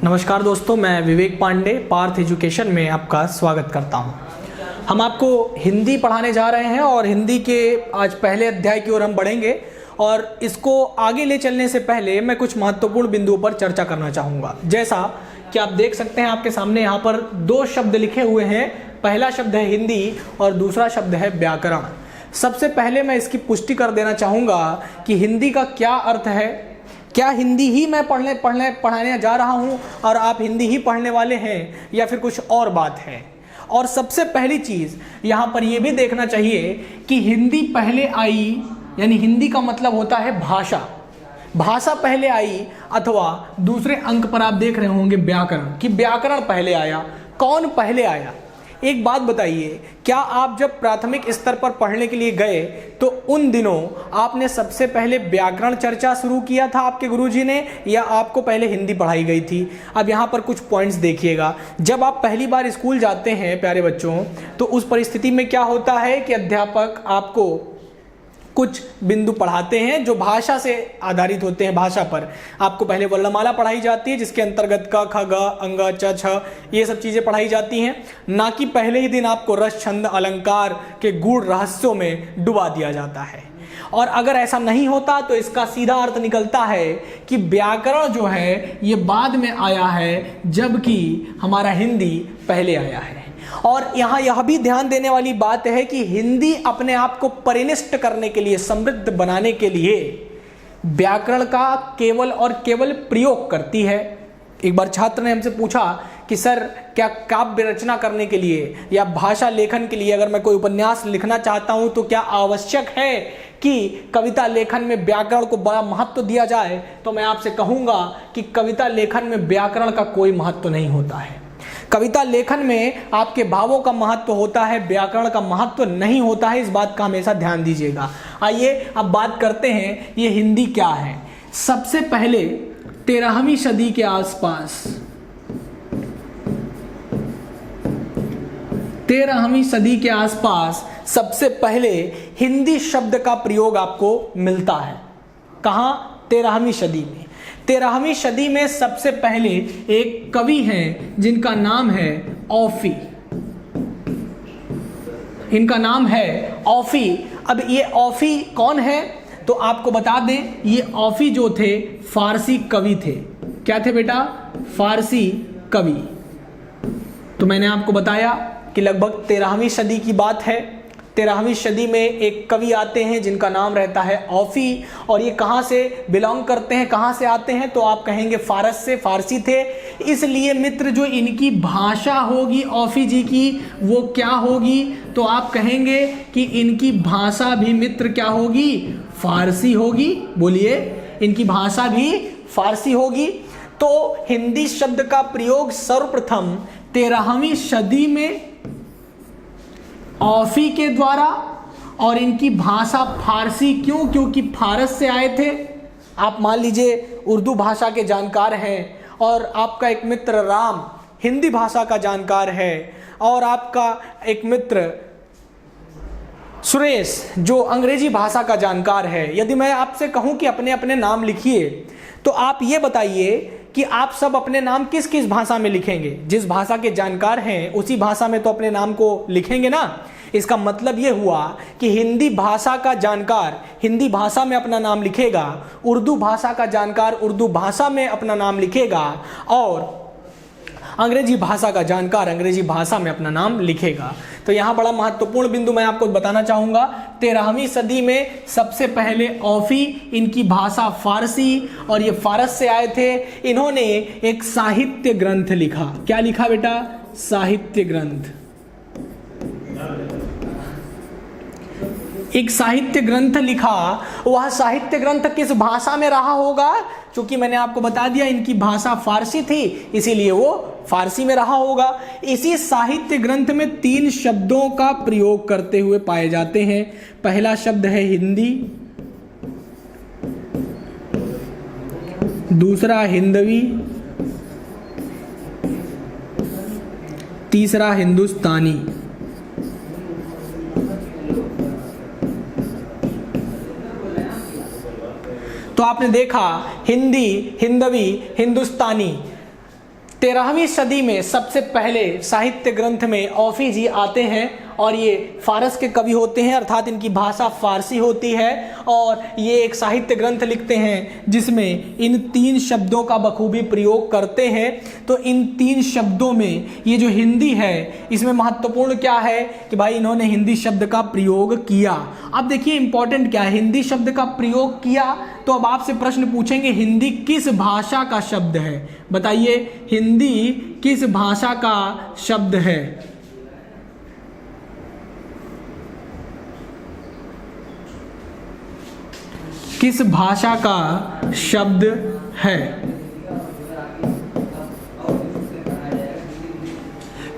नमस्कार दोस्तों, मैं विवेक पांडे पार्थ एजुकेशन में आपका स्वागत करता हूं। हम आपको हिंदी पढ़ाने जा रहे हैं और हिंदी के आज पहले अध्याय की ओर हम बढ़ेंगे। और इसको आगे ले चलने से पहले मैं कुछ महत्वपूर्ण बिंदुओं पर चर्चा करना चाहूँगा। जैसा कि आप देख सकते हैं आपके सामने यहाँ पर दो शब्द लिखे हुए हैं। पहला शब्द है हिंदी और दूसरा शब्द है व्याकरण। सबसे पहले मैं इसकी पुष्टि कर देना चाहूँगा कि हिंदी का क्या अर्थ है। क्या हिंदी ही मैं पढ़ाने जा रहा हूँ और आप हिंदी ही पढ़ने वाले हैं या फिर कुछ और बात है। और सबसे पहली चीज़ यहाँ पर यह भी देखना चाहिए कि हिंदी पहले आई, यानी हिंदी का मतलब होता है भाषा। भाषा पहले आई अथवा दूसरे अंक पर आप देख रहे होंगे व्याकरण, कि व्याकरण पहले आया। कौन पहले आया? एक बात बताइए, क्या आप जब प्राथमिक स्तर पर पढ़ने के लिए गए तो उन दिनों आपने सबसे पहले व्याकरण चर्चा शुरू किया था आपके गुरुजी ने, या आपको पहले हिंदी पढ़ाई गई थी? अब यहाँ पर कुछ पॉइंट्स देखिएगा। जब आप पहली बार स्कूल जाते हैं प्यारे बच्चों, तो उस परिस्थिति में क्या होता है कि अध्यापक आपको कुछ बिंदु पढ़ाते हैं जो भाषा से आधारित होते हैं। भाषा पर आपको पहले वर्णमाला पढ़ाई जाती है, जिसके अंतर्गत क, ख, ग, अंग, च, छ ये सब चीज़ें पढ़ाई जाती हैं। ना कि पहले ही दिन आपको रस, छंद, अलंकार के गूढ़ रहस्यों में डुबा दिया जाता है। और अगर ऐसा नहीं होता तो इसका सीधा अर्थ निकलता है कि व्याकरण जो है ये बाद में आया है, जबकि हमारा हिंदी पहले आया है। और यहाँ यह भी ध्यान देने वाली बात है कि हिंदी अपने आप को परिनिष्ट करने के लिए, समृद्ध बनाने के लिए व्याकरण का केवल और केवल प्रयोग करती है। एक बार छात्र ने हमसे पूछा कि सर, क्या काव्य रचना करने के लिए या भाषा लेखन के लिए अगर मैं कोई उपन्यास लिखना चाहता हूं तो क्या आवश्यक है कि कविता लेखन में व्याकरण को बड़ा महत्व दिया जाए? तो मैं आपसे कहूंगा कि कविता लेखन में व्याकरण का कोई महत्व नहीं होता है। कविता लेखन में आपके भावों का महत्व होता है, व्याकरण का महत्व नहीं होता है। इस बात का हमेशा ध्यान दीजिएगा। आइए अब बात करते हैं ये हिंदी क्या है। सबसे पहले 13वीं सदी के आसपास, 13वीं सदी के आसपास सबसे पहले हिंदी शब्द का प्रयोग आपको मिलता है। कहाँ? 13वीं सदी में। 13वीं सदी में सबसे पहले एक कवि हैं जिनका नाम है औफी। इनका नाम है औफी। अब ये औफी कौन है तो आपको बता दें, ये औफी जो थे फारसी कवि थे। क्या थे बेटा? फारसी कवि। तो मैंने आपको बताया कि लगभग 13वीं सदी की बात है। 13वीं सदी में एक कवि आते हैं जिनका नाम रहता है औफी। और ये कहाँ से बिलोंग करते हैं, कहाँ से आते हैं? तो आप कहेंगे फारस से, फारसी थे। इसलिए मित्र जो इनकी भाषा होगी औफी जी की, वो क्या होगी? तो आप कहेंगे कि इनकी भाषा भी मित्र क्या होगी? फारसी होगी। बोलिए, इनकी भाषा भी फारसी होगी। तो हिंदी शब्द का प्रयोग सर्वप्रथम 13वीं सदी में औफी के द्वारा, और इनकी भाषा फारसी। क्यों? क्योंकि फारस से आए थे। आप मान लीजिए उर्दू भाषा के जानकार हैं और आपका एक मित्र राम हिंदी भाषा का जानकार है, और आपका एक मित्र सुरेश जो अंग्रेजी भाषा का जानकार है। यदि मैं आपसे कहूं कि अपने अपने नाम लिखिए, तो आप ये बताइए कि आप सब अपने नाम किस किस भाषा में लिखेंगे? जिस भाषा के जानकार हैं उसी भाषा में तो अपने नाम को लिखेंगे ना। इसका मतलब ये हुआ कि हिंदी भाषा का जानकार हिंदी भाषा में अपना नाम लिखेगा, उर्दू भाषा का जानकार उर्दू भाषा में अपना नाम लिखेगा, और अंग्रेजी भाषा का जानकार अंग्रेजी भाषा में अपना नाम लिखेगा। तो यहाँ बड़ा महत्वपूर्ण बिंदु मैं आपको बताना चाहूँगा। 13वीं सदी में सबसे पहले औफी, इनकी भाषा फारसी, और ये फारस से आए थे। इन्होंने एक साहित्य ग्रंथ लिखा। क्या लिखा बेटा? साहित्य ग्रंथ। एक साहित्य ग्रंथ लिखा। वह साहित्य ग्रंथ किस भाषा में रहा होगा? क्योंकि मैंने आपको बता दिया इनकी भाषा फारसी थी, इसीलिए वो फारसी में रहा होगा। इसी साहित्य ग्रंथ में 3 शब्दों का प्रयोग करते हुए पाए जाते हैं। पहला शब्द है हिंदी, दूसरा हिंदवी, तीसरा हिंदुस्तानी। तो आपने देखा हिंदी, हिंदवी, हिंदुस्तानी, 13वीं सदी में सबसे पहले साहित्य ग्रंथ में औफी जी आते हैं और ये फारस के कवि होते हैं, अर्थात इनकी भाषा फारसी होती है और ये एक साहित्य ग्रंथ लिखते हैं जिसमें इन 3 शब्दों का बखूबी प्रयोग करते हैं। तो इन 3 शब्दों में ये जो हिंदी है इसमें महत्वपूर्ण क्या है कि भाई इन्होंने हिंदी शब्द का प्रयोग किया। अब देखिए इंपॉर्टेंट क्या है, हिंदी शब्द का प्रयोग किया तो अब आपसे प्रश्न पूछेंगे हिंदी किस भाषा का शब्द है। बताइए हिंदी किस भाषा का शब्द है। किस भाषा का शब्द है।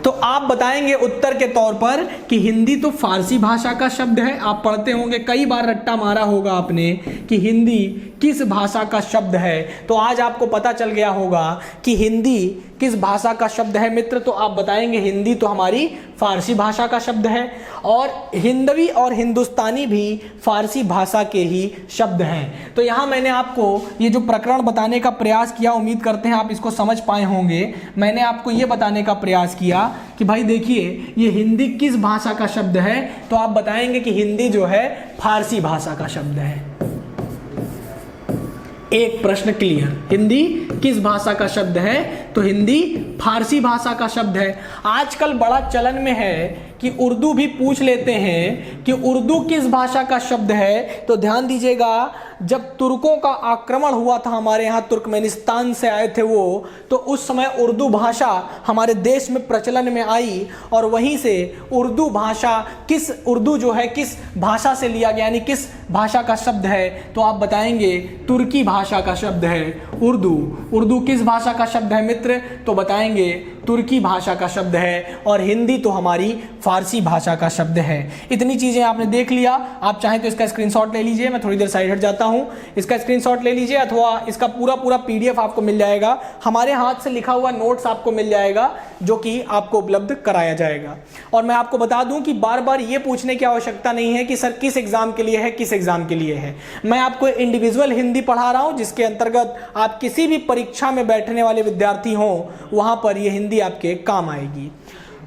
तो आप बताएंगे उत्तर के तौर पर कि हिंदी तो फारसी भाषा का शब्द है। आप पढ़ते होंगे, कई बार रट्टा मारा होगा आपने कि हिंदी किस भाषा का शब्द है। तो आज आपको पता चल गया होगा कि हिंदी किस भाषा का शब्द है मित्र। तो आप बताएंगे हिंदी तो हमारी फारसी भाषा का शब्द है और हिंदवी और हिंदुस्तानी भी फारसी भाषा के ही शब्द हैं। तो यहाँ मैंने आपको ये जो प्रकरण बताने का प्रयास किया, उम्मीद करते हैं आप इसको समझ पाए होंगे। मैंने आपको ये बताने का प्रयास किया कि भाई देखिए ये हिंदी किस भाषा का शब्द है, तो आप बताएंगे कि हिंदी जो है फारसी भाषा का शब्द है। एक प्रश्न क्लियर, हिंदी किस भाषा का शब्द है, तो हिंदी फारसी भाषा का शब्द है। आजकल बड़ा चलन में है कि उर्दू भी पूछ लेते हैं कि उर्दू किस भाषा का शब्द है। तो ध्यान दीजिएगा, जब तुर्कों का आक्रमण हुआ था हमारे यहाँ, तुर्कमेनिस्तान से आए थे वो, तो उस समय उर्दू भाषा हमारे देश में प्रचलन में आई और वहीं से उर्दू भाषा उर्दू जो है किस भाषा से लिया गया, यानी किस भाषा का शब्द है। तो आप बताएंगे तुर्की भाषा का शब्द है उर्दू। उर्दू किस भाषा का शब्द है मित्र, तो बताएंगे तुर्की भाषा का शब्द है और हिंदी तो हमारी फारसी भाषा का शब्द है। इतनी चीजें आपने देख लिया। आप चाहें तो इसका स्क्रीनशॉट ले लीजिए, मैं थोड़ी देर साइड हट जाता हूं, इसका स्क्रीनशॉट ले लीजिए अथवा इसका पूरा पीडीएफ आपको मिल जाएगा, हमारे हाथ से लिखा हुआ नोट्स आपको मिल जाएगा जो कि आपको उपलब्ध कराया जाएगा। और मैं आपको बता दूं कि बार बार ये पूछने की आवश्यकता नहीं है कि सर किस एग्जाम के लिए है, किस एग्जाम के लिए है। मैं आपको इंडिविजुअल हिंदी पढ़ा रहा हूं जिसके अंतर्गत आप किसी भी परीक्षा में बैठने वाले विद्यार्थी हों वहां पर ये हिंदी आपके काम आएगी।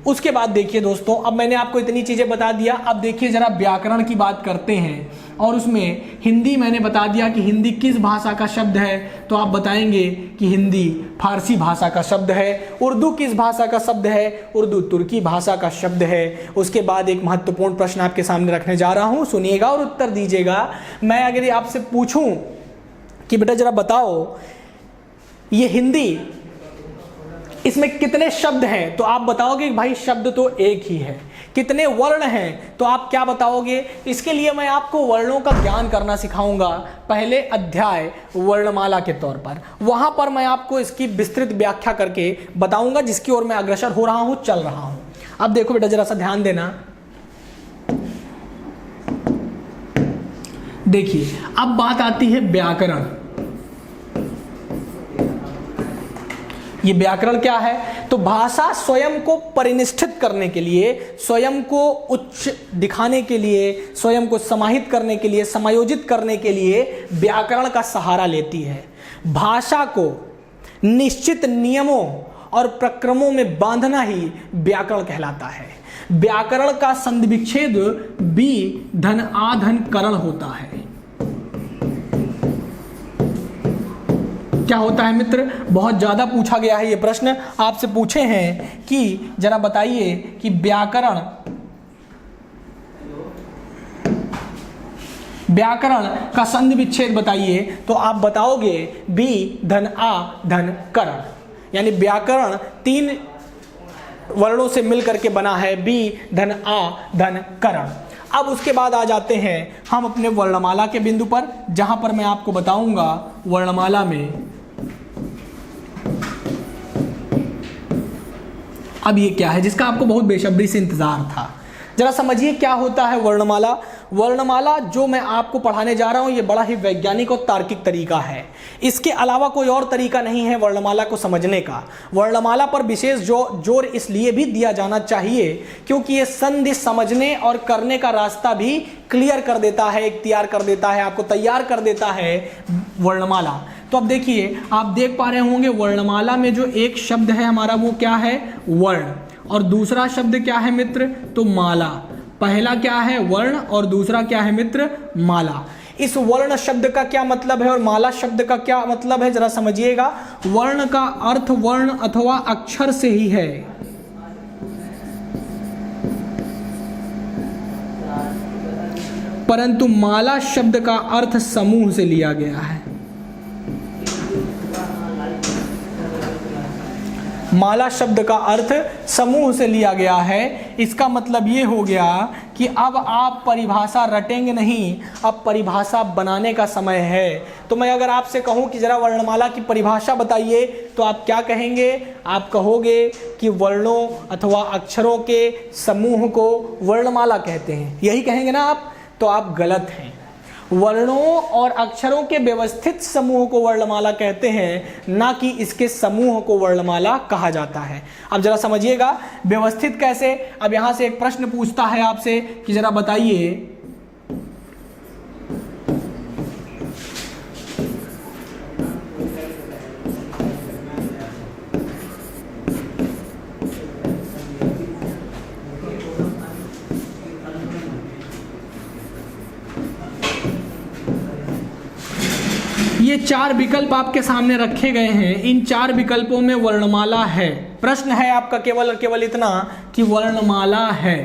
उसके बाद देखिए दोस्तों, अब मैंने आपको इतनी चीजें बता दिया। अब देखिए जरा व्याकरण की बात करते हैं और उसमें हिंदी मैंने बता दिया कि हिंदी किस भाषा का शब्द है, तो आप बताएंगे कि हिंदी फारसी भाषा का शब्द है। उर्दू किस भाषा का शब्द है, उर्दू तुर्की भाषा का शब्द है। उसके बाद एक महत्वपूर्ण प्रश्न आपके सामने रखने जा रहा हूं, सुनिएगा और उत्तर दीजिएगा। मैं अगर आपसे पूछूं कि बेटा जरा बताओ ये हिंदी, इसमें कितने शब्द हैं, तो आप बताओगे कि भाई शब्द तो एक ही है। कितने वर्ण हैं, तो आप क्या बताओगे। इसके लिए मैं आपको वर्णों का ज्ञान करना सिखाऊंगा पहले अध्याय वर्णमाला के तौर पर। वहां पर मैं आपको इसकी विस्तृत व्याख्या करके बताऊंगा जिसकी ओर मैं अग्रसर हो रहा हूं, चल रहा हूं। अब देखो बेटा जरा सा ध्यान देना। देखिए अब बात आती है व्याकरण। ये व्याकरण क्या है, तो भाषा स्वयं को परिनिष्ठित करने के लिए, स्वयं को उच्च दिखाने के लिए, स्वयं को समाहित करने के लिए, समायोजित करने के लिए व्याकरण का सहारा लेती है। भाषा को निश्चित नियमों और प्रक्रमों में बांधना ही व्याकरण कहलाता है। व्याकरण का संधि विच्छेद बी धन आधन करण होता है। क्या होता है मित्र, बहुत ज्यादा पूछा गया है ये प्रश्न, आपसे पूछे हैं कि जरा बताइए कि व्याकरण का संधि विच्छेद बताइए, तो आप बताओगे बी धन आ धन करण, यानी व्याकरण 3 वर्णों से मिलकर के बना है, बी धन आ धन करण। अब उसके बाद आ जाते हैं हम अपने वर्णमाला के बिंदु पर, जहां पर मैं आपको बताऊंगा वर्णमाला में अब ये क्या है जिसका आपको बहुत बेसब्री से इंतजार था। जरा समझिए क्या होता है वर्णमाला। वर्णमाला जो मैं आपको पढ़ाने जा रहा हूं ये बड़ा ही वैज्ञानिक और तार्किक तरीका है। इसके अलावा कोई और तरीका नहीं है वर्णमाला को समझने का। वर्णमाला पर विशेष जोर इसलिए भी दिया जाना चाहिए क्योंकि ये संधि समझने और करने का रास्ता भी क्लियर कर देता है, इख्तियार कर देता है, आपको तैयार कर देता है वर्णमाला। तो अब देखिए, आप देख पा रहे होंगे वर्णमाला में जो एक शब्द है हमारा वो क्या है, वर्ण, और दूसरा शब्द क्या है मित्र, तो माला। पहला क्या है, वर्ण, और दूसरा क्या है मित्र, माला। इस वर्ण शब्द का क्या मतलब है और माला शब्द का क्या मतलब है, जरा समझिएगा। वर्ण का अर्थ वर्ण अथवा अक्षर से ही है, परंतु माला शब्द का अर्थ समूह से लिया गया है। माला शब्द का अर्थ समूह से लिया गया है। इसका मतलब ये हो गया कि अब आप परिभाषा रटेंगे नहीं, अब परिभाषा बनाने का समय है। तो मैं अगर आपसे कहूं कि जरा वर्णमाला की परिभाषा बताइए, तो आप क्या कहेंगे, आप कहोगे कि वर्णों अथवा अक्षरों के समूह को वर्णमाला कहते हैं, यही कहेंगे ना आप। तो आप गलत हैं। वर्णों और अक्षरों के व्यवस्थित समूह को वर्णमाला कहते हैं, ना कि इसके समूह को वर्णमाला कहा जाता है। अब जरा समझिएगा व्यवस्थित कैसे। अब यहां से एक प्रश्न पूछता है आपसे कि जरा बताइए, ये चार विकल्प आपके सामने रखे गए हैं, इन चार विकल्पों में वर्णमाला है। प्रश्न है आपका केवल और केवल इतना कि वर्णमाला है।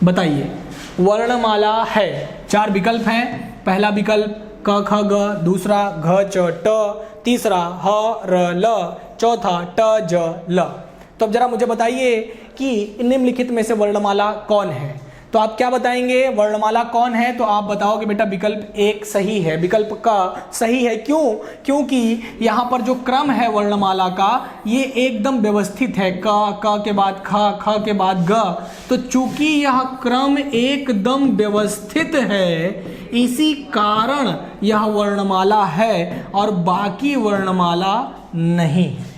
बताइए, वर्णमाला है। चार विकल्प हैं। पहला विकल्प क ख ग, दूसरा घ च ट, तीसरा ह र ल, चौथा ट ज ल। तो अब जरा मुझे बताइए कि निम्नलिखित में से वर्णमाला कौन है। तो आप क्या बताएंगे, वर्णमाला कौन है। तो आप बताओगे बेटा विकल्प एक सही है, विकल्प का सही है। क्यों, क्योंकि यहाँ पर जो क्रम है वर्णमाला का ये एकदम व्यवस्थित है। क के बाद ख, ख के बाद ग। तो चूंकि यह क्रम एकदम व्यवस्थित है, इसी कारण यह वर्णमाला है और बाकी वर्णमाला नहीं है।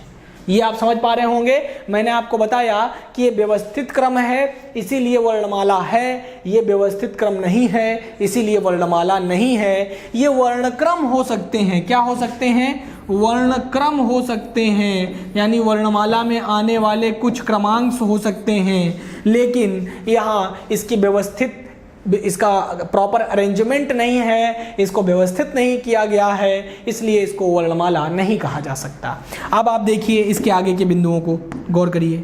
ये आप समझ पा रहे होंगे। मैंने आपको बताया कि ये व्यवस्थित क्रम है इसीलिए वर्णमाला है, ये व्यवस्थित क्रम नहीं है इसीलिए वर्णमाला नहीं है। ये वर्णक्रम हो सकते हैं। क्या हो सकते हैं, वर्णक्रम हो सकते हैं, यानी वर्णमाला में आने वाले कुछ क्रमांक हो सकते हैं, लेकिन यहाँ इसकी व्यवस्थित, इसका प्रॉपर अरेंजमेंट नहीं है, इसको व्यवस्थित नहीं किया गया है, इसलिए इसको वर्णमाला नहीं कहा जा सकता। अब आप देखिए इसके आगे के बिंदुओं को गौर करिए।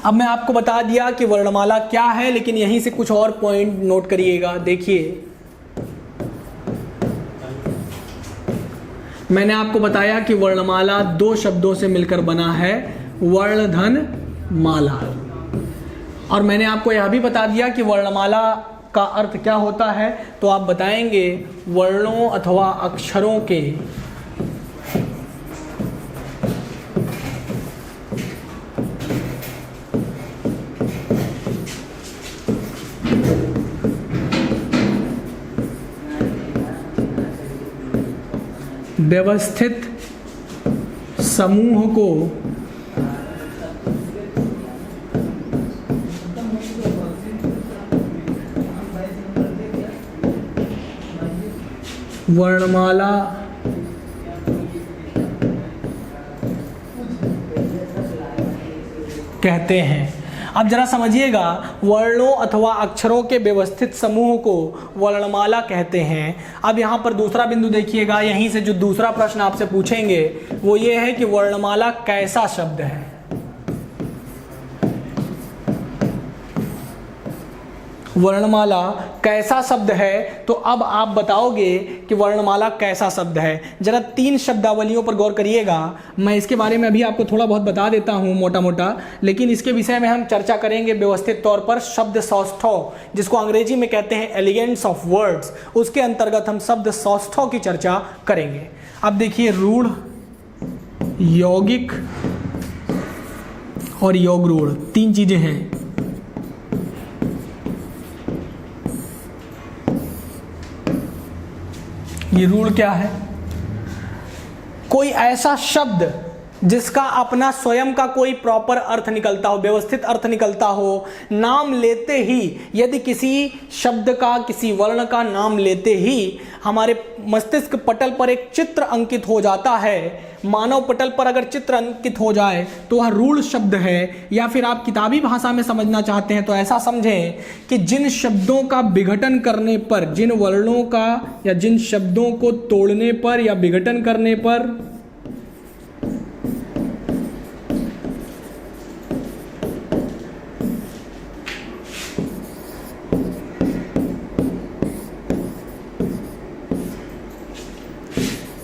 अब मैं आपको बता दिया कि वर्णमाला क्या है, लेकिन यहीं से कुछ और पॉइंट नोट करिएगा। देखिए, मैंने आपको बताया कि वर्णमाला दो शब्दों से मिलकर बना है, वर्णधन माला। और मैंने आपको यह भी बता दिया कि वर्णमाला का अर्थ क्या होता है। तो आप बताएंगे वर्णों अथवा अक्षरों के व्यवस्थित समूह को वर्णमाला कहते हैं। अब जरा समझिएगा, वर्णों अथवा अक्षरों के व्यवस्थित समूह को वर्णमाला कहते हैं। अब यहाँ पर दूसरा बिंदु देखिएगा, यहीं से जो दूसरा प्रश्न आपसे पूछेंगे वो ये है कि वर्णमाला कैसा शब्द है। वर्णमाला कैसा शब्द है। तो अब आप बताओगे कि वर्णमाला कैसा शब्द है। जरा तीन शब्दावलियों पर गौर करिएगा। मैं इसके बारे में अभी आपको थोड़ा बहुत बता देता हूं मोटा मोटा, लेकिन इसके विषय में हम चर्चा करेंगे व्यवस्थित तौर पर। शब्द सौष्ठव, जिसको अंग्रेजी में कहते हैं एलिगेंस ऑफ वर्ड्स, उसके अंतर्गत हम शब्द सौष्ठव की चर्चा करेंगे। अब देखिए, रूढ़, यौगिक और योगरूढ़, तीन चीजें हैं। ये रूढ़ क्या है, कोई ऐसा शब्द जिसका अपना स्वयं का कोई प्रॉपर अर्थ निकलता हो, व्यवस्थित अर्थ निकलता हो। नाम लेते ही यदि किसी शब्द का, किसी वर्ण का नाम लेते ही हमारे मस्तिष्क पटल पर एक चित्र अंकित हो जाता है, मानव पटल पर अगर चित्र अंकित हो जाए तो वह रूढ़ शब्द है। या फिर आप किताबी भाषा में समझना चाहते हैं तो ऐसा समझें कि जिन शब्दों का विघटन करने पर, जिन वर्णों का या जिन शब्दों को तोड़ने पर या विघटन करने पर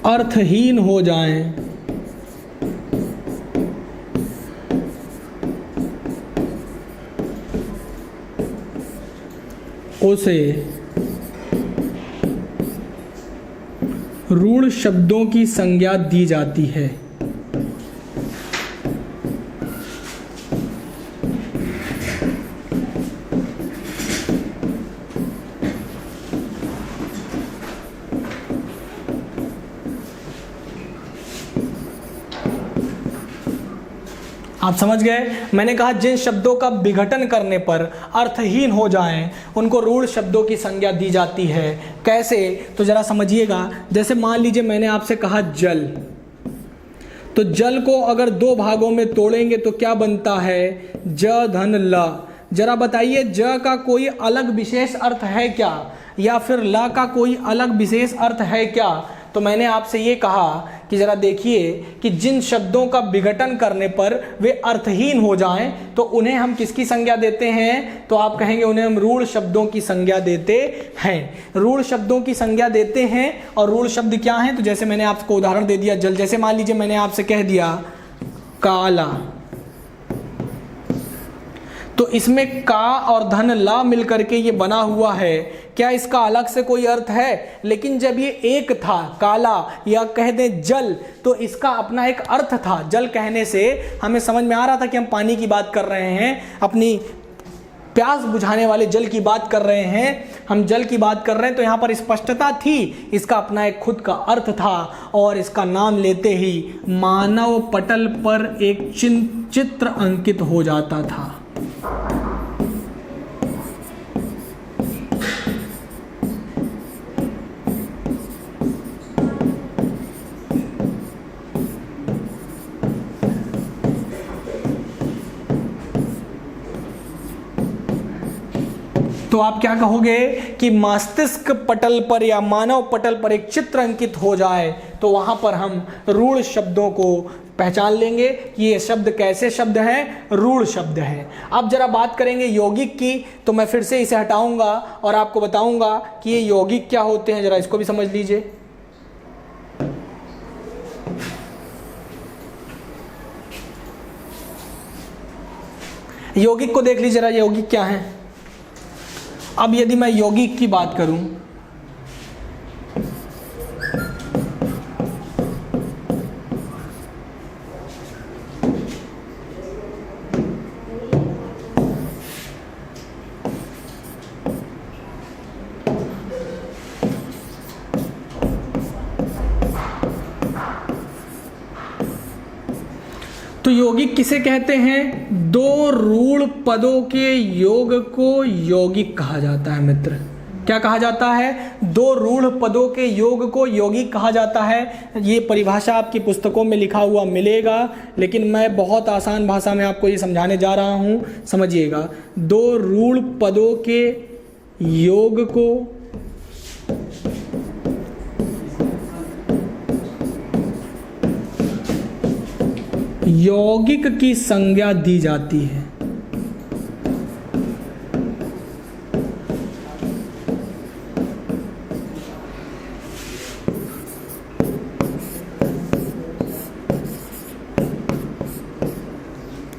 अर्थहीन हो जाएं, उसे रूढ़ शब्दों की संज्ञा दी जाती है। आप समझ गए? मैंने कहा जिन शब्दों का विघटन करने पर अर्थहीन हो जाएं, उनको रूढ़ शब्दों की संज्ञा दी जाती है। कैसे? तो जरा समझिएगा। जैसे मान लीजिए मैंने आपसे कहा जल, तो जल को अगर दो भागों में तोड़ेंगे तो क्या बनता है? ज धन ल। जरा बताइए, ज का कोई अलग विशेष अर्थ है क्या, या फिर ल का कोई अलग विशेष अर्थ है क्या? तो मैंने आपसे ये कहा कि जरा देखिए कि जिन शब्दों का विघटन करने पर वे अर्थहीन हो जाएं तो उन्हें हम किसकी संज्ञा देते हैं? तो आप कहेंगे उन्हें हम रूढ़ शब्दों की संज्ञा देते हैं। रूढ़ शब्दों की संज्ञा देते हैं। और रूढ़ शब्द क्या हैं? तो जैसे मैंने आपको उदाहरण दे दिया जल। जैसे मान लीजिए मैंने आपसे कह दिया काला, तो इसमें का और धन ला मिलकर के ये बना हुआ है। क्या इसका अलग से कोई अर्थ है? लेकिन जब ये एक था काला, या कह दें जल, तो इसका अपना एक अर्थ था। जल कहने से हमें समझ में आ रहा था कि हम पानी की बात कर रहे हैं, अपनी प्यास बुझाने वाले जल की बात कर रहे हैं, हम जल की बात कर रहे हैं। तो यहाँ पर स्पष्टता थी, इसका अपना एक खुद का अर्थ था। और इसका नाम लेते ही मानव पटल पर एक चित्र अंकित हो जाता था। तो आप क्या कहोगे कि मस्तिष्क पटल पर या मानव पटल पर एक चित्र अंकित हो जाए तो वहां पर हम रूढ़ शब्दों को पहचान लेंगे कि ये शब्द कैसे शब्द हैं? रूढ़ शब्द हैं। अब जरा बात करेंगे यौगिक की, तो मैं फिर से इसे हटाऊंगा और आपको बताऊंगा कि ये यौगिक क्या होते हैं। जरा इसको भी समझ लीजिए। यौगिक को देख लीजिए जरा, यौगिक क्या है। अब यदि मैं यौगिक की बात करूं, तो यौगिक किसे कहते हैं? दो रूढ़ पदों के योग को यौगिक कहा जाता है मित्र। क्या कहा जाता है? दो रूढ़ पदों के योग को यौगिक कहा जाता है। ये परिभाषा आपकी पुस्तकों में लिखा हुआ मिलेगा, लेकिन मैं बहुत आसान भाषा में आपको ये समझाने जा रहा हूँ, समझिएगा। दो रूढ़ पदों के योग को यौगिक की संज्ञा दी जाती है।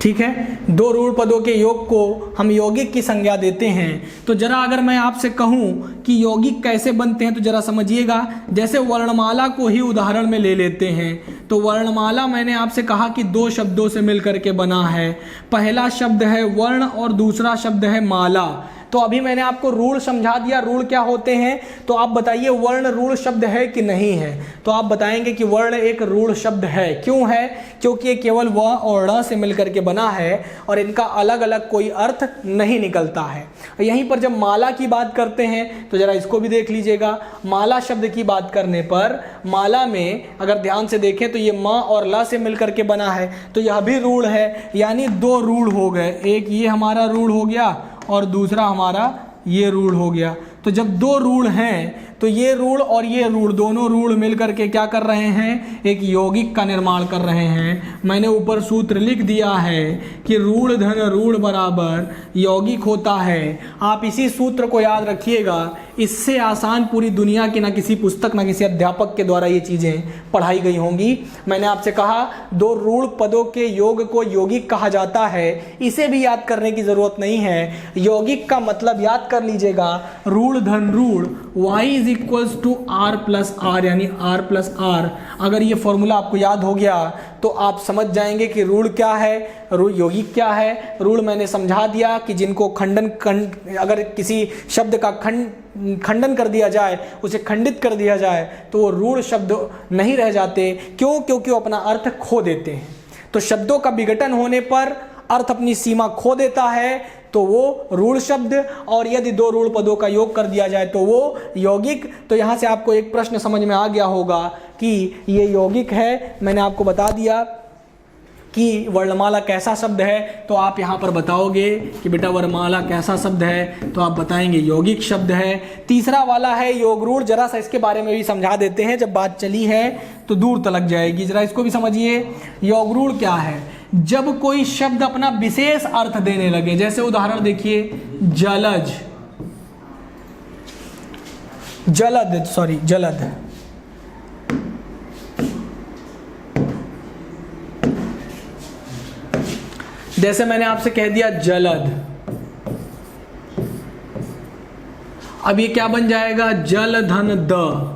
ठीक है, दो रूढ़ पदों के योग को हम यौगिक की संज्ञा देते हैं। तो जरा अगर मैं आपसे कहूं कि यौगिक कैसे बनते हैं तो जरा समझिएगा। जैसे वर्णमाला को ही उदाहरण में ले लेते हैं, तो वर्णमाला मैंने आपसे कहा कि दो शब्दों से मिलकर के बना है। पहला शब्द है वर्ण और दूसरा शब्द है माला। तो अभी मैंने आपको रूढ़ समझा दिया, रूढ़ क्या होते हैं। तो आप बताइए वर्ण रूढ़ शब्द है कि नहीं है। तो आप बताएंगे कि वर्ण एक रूढ़ शब्द है। क्यों है? क्योंकि ये केवल व और ण से मिलकर के बना है और इनका अलग अलग कोई अर्थ नहीं निकलता है। यहीं पर जब माला की बात करते हैं तो जरा इसको भी देख लीजिएगा। माला शब्द की बात करने पर माला में अगर ध्यान से देखें तो ये म और ल से मिलकर के बना है, तो यह भी रूढ़ है, यानी दो रूढ़ हो गए। एक ये हमारा रूढ़ हो गया और दूसरा हमारा ये रूढ़ हो गया। तो जब दो रूढ़ हैं तो ये रूढ़ और ये रूढ़, दोनों रूढ़ मिलकर के क्या कर रहे हैं? एक यौगिक का निर्माण कर रहे हैं। मैंने ऊपर सूत्र लिख दिया है कि रूढ़ धन रूढ़ बराबर यौगिक होता है। आप इसी सूत्र को याद रखिएगा। इससे आसान पूरी दुनिया की ना किसी पुस्तक ना किसी अध्यापक के द्वारा ये चीज़ें पढ़ाई गई होंगी। मैंने आपसे कहा दो रूढ़ पदों के योग को यौगिक कहा जाता है। इसे भी याद करने की ज़रूरत नहीं है। यौगिक का मतलब याद कर लीजिएगा, रूढ़ धन रूढ़ y is equals to r plus R, यानी r प्लस आर। अगर ये फॉर्मूला आपको याद हो गया तो आप समझ जाएंगे कि रूढ़ क्या है, यौगिक क्या है। रूढ़ मैंने समझा दिया कि जिनको अगर किसी शब्द का खंडन कर दिया जाए, उसे खंडित कर दिया जाए तो वो रूढ़ शब्द नहीं रह जाते। क्यों? क्योंकि वो अपना अर्थ खो देते हैं। तो शब्दों का विघटन होने पर अर्थ अपनी सीमा खो देता है तो वो रूढ़ शब्द, और यदि दो रूढ़ पदों का योग कर दिया जाए तो वो यौगिक। तो यहाँ से आपको एक प्रश्न समझ में आ गया होगा कि ये यौगिक है। मैंने आपको बता दिया कि वर्णमाला कैसा शब्द है, तो आप यहाँ पर बताओगे कि बेटा वर्णमाला कैसा शब्द है, तो आप बताएंगे यौगिक शब्द है। तीसरा वाला है योग रूढ़। जरा सा इसके बारे में भी समझा देते हैं, जब बात चली है तो दूर तलक जाएगी। जरा इसको भी समझिए। योग रूढ़ क्या है? जब कोई शब्द अपना विशेष अर्थ देने लगे, जैसे उदाहरण देखिए जलद, जैसे मैंने आपसे कह दिया जलद, अब ये क्या बन जाएगा? जल धन द।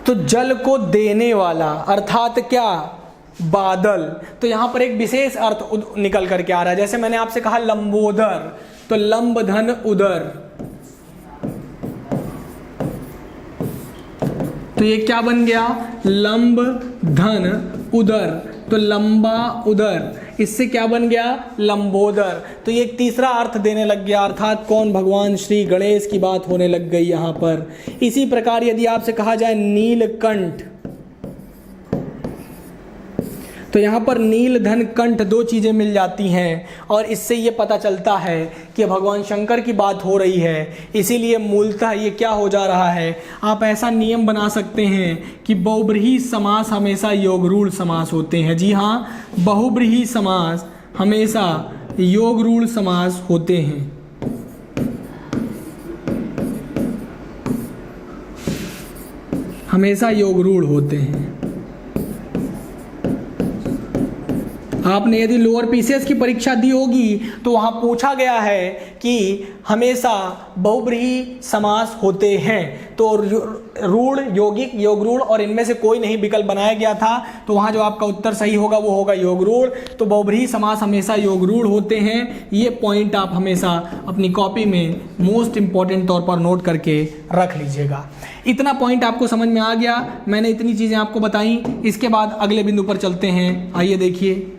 तो जल को देने वाला अर्थात क्या? बादल। तो यहां पर एक विशेष अर्थ निकल करके आ रहा है। जैसे मैंने आपसे कहा लंबोदर, तो लंब धन उदर। तो ये क्या बन गया? लंब धन उदर, तो लंबा उदर। इससे क्या बन गया? लंबोदर। तो ये एक तीसरा अर्थ देने लग गया, अर्थात कौन? भगवान श्री गणेश की बात होने लग गई यहाँ पर। इसी प्रकार यदि आपसे कहा जाए नीलकंठ, तो यहाँ पर नील धन कंठ दो चीज़ें मिल जाती हैं और इससे ये पता चलता है कि भगवान शंकर की बात हो रही है। इसीलिए मूलतः ये क्या हो जा रहा है? आप ऐसा नियम बना सकते हैं कि बहुब्रीहि समास हमेशा योगरूढ़ समास होते हैं। जी हाँ, बहुब्रीहि समास हमेशा योगरूढ़ समास होते हैं। हमेशा योगरूढ़ होते हैं। आपने यदि लोअर पीसीएस की परीक्षा दी होगी तो वहाँ पूछा गया है कि हमेशा बहुब्रीहि समास होते हैं। तो रूढ़, यौगिक, योगरूढ़ और इनमें से कोई नहीं विकल्प बनाया गया था। तो वहाँ जो आपका उत्तर सही होगा वो होगा योगरूढ़। तो बहुब्रीहि समास हमेशा योगरूढ़ होते हैं। ये पॉइंट आप हमेशा अपनी कॉपी में मोस्ट इंपॉर्टेंट तौर पर नोट करके रख लीजिएगा। इतना पॉइंट आपको समझ में आ गया। मैंने इतनी चीज़ें आपको बताई। इसके बाद अगले बिंदु पर चलते हैं। आइए देखिए,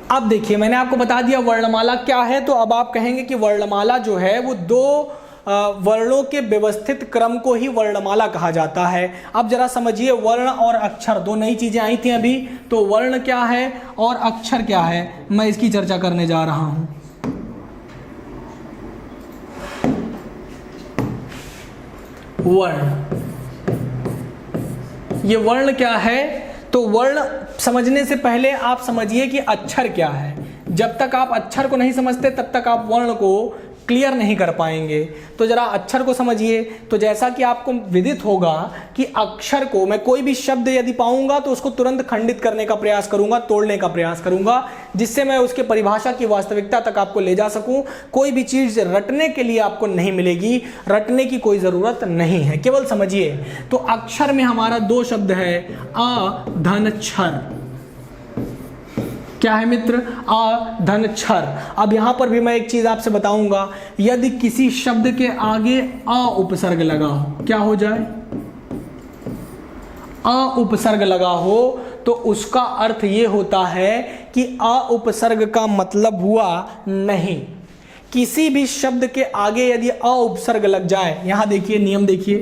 अब देखिए मैंने आपको बता दिया वर्णमाला क्या है। तो अब आप कहेंगे कि वर्णमाला जो है वो दो वर्णों के व्यवस्थित क्रम को ही वर्णमाला कहा जाता है। अब जरा समझिए, वर्ण और अक्षर दो नई चीजें आई थी अभी। तो वर्ण क्या है और अक्षर क्या है, मैं इसकी चर्चा करने जा रहा हूं। वर्ण, ये वर्ण क्या है? तो वर्ण समझने से पहले आप समझिए कि अक्षर क्या है। जब तक आप अक्षर को नहीं समझते तब तक आप वर्ण को क्लियर नहीं कर पाएंगे। तो जरा अक्षर को समझिए। तो जैसा कि आपको विदित होगा कि अक्षर को मैं कोई भी शब्द यदि पाऊंगा तो उसको तुरंत खंडित करने का प्रयास करूंगा, तोड़ने का प्रयास करूंगा, जिससे मैं उसके परिभाषा की वास्तविकता तक आपको ले जा सकूं। कोई भी चीज रटने के लिए आपको नहीं मिलेगी, रटने की कोई जरूरत नहीं है, केवल समझिए। तो अक्षर में हमारा दो शब्द है, अ धन क्षर। क्या है मित्र? अ धन क्षर। अब यहां पर भी मैं एक चीज आपसे बताऊंगा, यदि किसी शब्द के आगे अ उपसर्ग लगा हो, क्या हो जाए? अ उपसर्ग लगा हो तो उसका अर्थ यह होता है कि अ उपसर्ग का मतलब हुआ नहीं। किसी भी शब्द के आगे यदि अ उपसर्ग लग जाए, यहां देखिए नियम देखिए,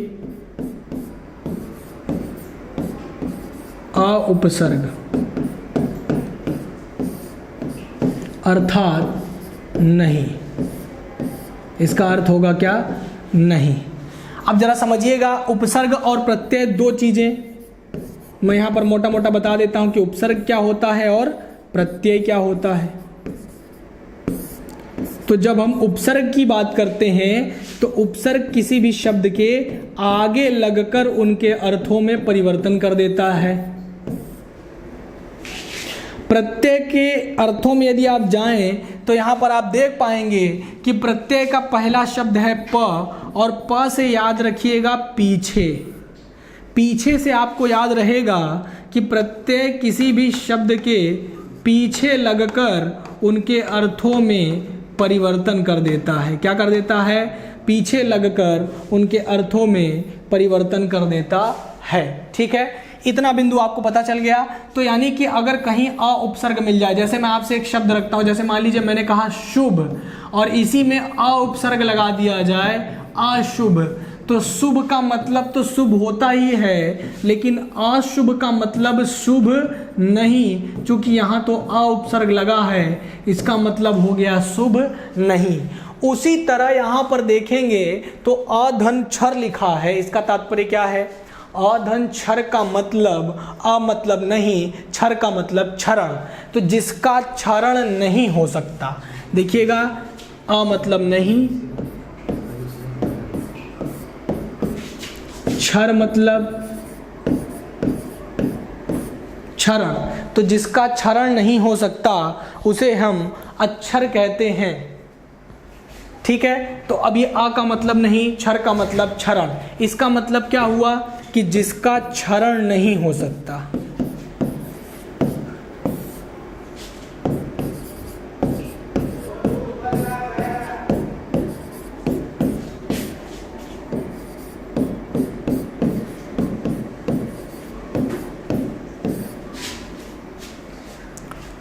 अ उपसर्ग अर्थात नहीं, इसका अर्थ होगा क्या? नहीं। अब जरा समझिएगा, उपसर्ग और प्रत्यय दो चीजें मैं यहां पर मोटा मोटा बता देता हूं कि उपसर्ग क्या होता है और प्रत्यय क्या होता है। तो जब हम उपसर्ग की बात करते हैं तो उपसर्ग किसी भी शब्द के आगे लगकर उनके अर्थों में परिवर्तन कर देता है। प्रत्यय के अर्थों में यदि आप जाएं तो यहां पर आप देख पाएंगे कि प्रत्यय का पहला शब्द है प, और प से याद रखिएगा पीछे। पीछे से आपको याद रहेगा कि प्रत्यय किसी भी शब्द के पीछे लगकर उनके अर्थों में परिवर्तन कर देता है। क्या कर देता है? पीछे लगकर उनके अर्थों में परिवर्तन कर देता है। ठीक है, इतना बिंदु आपको पता चल गया। तो यानी कि अगर कहीं अ उपसर्ग मिल जाए, जैसे मैं आपसे एक शब्द रखता हूं, जैसे मान लीजिए मैंने कहा शुभ और इसी में अ उपसर्ग लगा दिया जाए अशुभ, तो शुभ का मतलब तो शुभ होता ही है, लेकिन अशुभ का मतलब शुभ नहीं, क्योंकि यहां तो अ उपसर्ग लगा है, इसका मतलब हो गया शुभ नहीं। उसी तरह यहां पर देखेंगे तो अधन क्षर लिखा है, इसका तात्पर्य क्या है? अधन क्षर का मतलब अ मतलब नहीं, क्षर का मतलब क्षरण। तो जिसका क्षरण नहीं हो सकता, देखिएगा, अ मतलब नहीं, क्षर मतलब क्षरण। तो जिसका क्षरण नहीं हो सकता उसे हम अक्षर कहते हैं। ठीक है, तो अब ये आ का मतलब नहीं, क्षर का मतलब क्षरण। इसका मतलब क्या हुआ कि जिसका क्षरण नहीं हो सकता।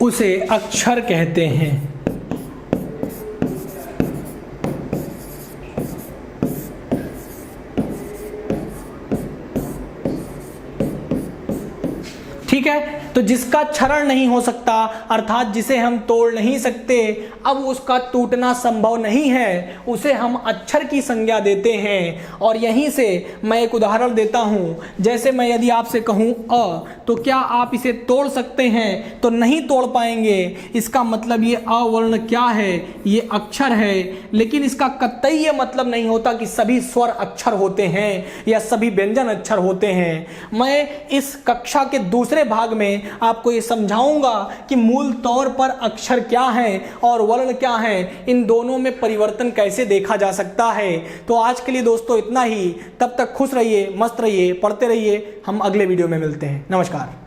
उसे अक्षर कहते हैं। ठीक है, तो जिसका क्षरण नहीं हो सकता अर्थात जिसे हम तोड़ नहीं सकते, अब उसका टूटना संभव नहीं है, उसे हम अक्षर की संज्ञा देते हैं। और यहीं से मैं एक उदाहरण देता हूं, जैसे मैं यदि आपसे कहूं अ, तो क्या आप इसे तोड़ सकते हैं? तो नहीं तोड़ पाएंगे। इसका मतलब ये अ वर्ण क्या है? ये अक्षर है, लेकिन इसका कतई ये मतलब नहीं होता कि सभी स्वर अक्षर होते हैं या सभी व्यंजन अक्षर होते हैं। मैं इस कक्षा के दूसरे भाग में आपको ये समझाऊंगा कि मूल तौर पर अक्षर क्या है और वर्ण क्या है, इन दोनों में परिवर्तन कैसे देखा जा सकता है। तो आज के लिए दोस्तों इतना ही। तब तक खुश रहिए, मस्त रहिए, पढ़ते रहिए। हम अगले वीडियो में मिलते हैं। नमस्कार।